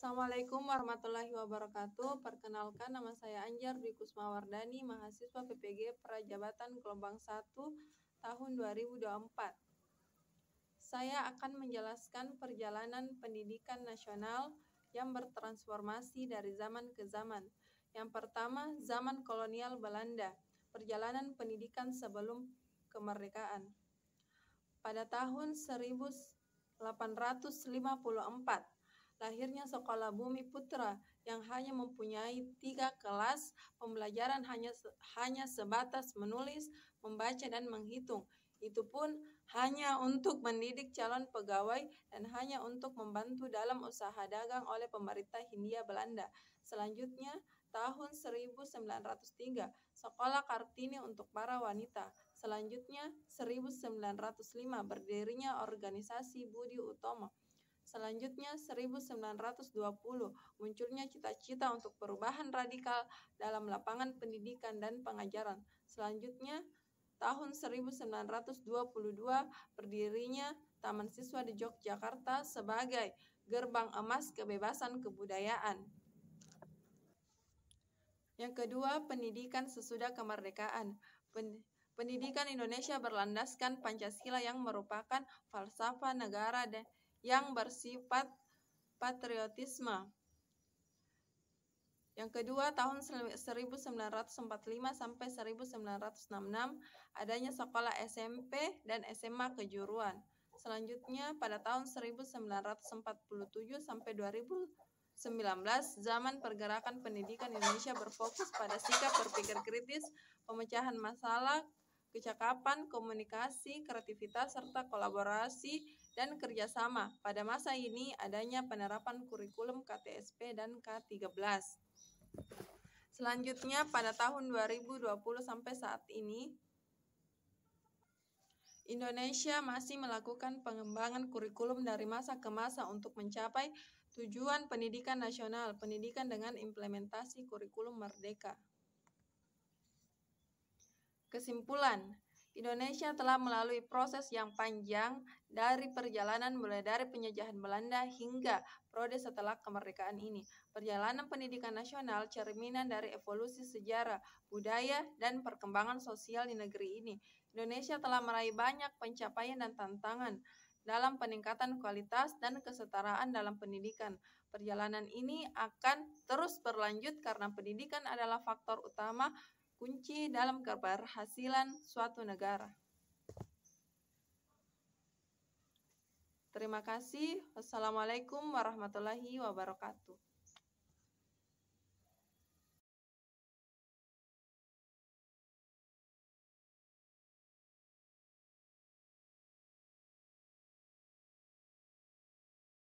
Assalamualaikum warahmatullahi wabarakatuh. Perkenalkan, nama saya Anjar Dwi Kusmawardani, mahasiswa PPG Prajabatan Gelombang 1 tahun 2024. Saya akan menjelaskan perjalanan pendidikan nasional yang bertransformasi dari zaman ke zaman. Yang pertama, zaman kolonial Belanda, perjalanan pendidikan sebelum kemerdekaan. Pada tahun 1854, lahirnya Sekolah Bumi Putra yang hanya mempunyai 3 kelas pembelajaran, hanya sebatas menulis, membaca, dan menghitung. Itu pun hanya untuk mendidik calon pegawai dan hanya untuk membantu dalam usaha dagang oleh pemerintah Hindia Belanda. Selanjutnya, tahun 1903, Sekolah Kartini untuk para wanita. Selanjutnya, 1905, berdirinya organisasi Budi Utomo. Selanjutnya, 1920, munculnya cita-cita untuk perubahan radikal dalam lapangan pendidikan dan pengajaran. Selanjutnya, tahun 1922, berdirinya Taman Siswa di Yogyakarta sebagai gerbang emas kebebasan kebudayaan. Yang kedua, pendidikan sesudah kemerdekaan. Pendidikan Indonesia berlandaskan Pancasila yang merupakan falsafah negara yang bersifat patriotisme. Yang kedua, tahun 1945 sampai 1966, adanya sekolah SMP dan SMA kejuruan. Selanjutnya, pada tahun 1947 sampai 2019, zaman pergerakan pendidikan Indonesia berfokus pada sikap berpikir kritis, pemecahan masalah, kecakapan, komunikasi, kreativitas, serta kolaborasi dan kerjasama. Pada masa ini adanya penerapan kurikulum KTSP dan K13. Selanjutnya pada tahun 2020 sampai saat ini, Indonesia masih melakukan pengembangan kurikulum dari masa ke masa untuk mencapai tujuan pendidikan nasional, pendidikan dengan implementasi kurikulum merdeka. Kesimpulan, Indonesia telah melalui proses yang panjang dari perjalanan mulai dari penjajahan Belanda hingga periode setelah kemerdekaan ini. Perjalanan pendidikan nasional cerminan dari evolusi sejarah, budaya, dan perkembangan sosial di negeri ini. Indonesia telah meraih banyak pencapaian dan tantangan dalam peningkatan kualitas dan kesetaraan dalam pendidikan. Perjalanan ini akan terus berlanjut karena pendidikan adalah faktor utama kunci dalam keberhasilan suatu negara. Terima kasih. Wassalamualaikum warahmatullahi wabarakatuh.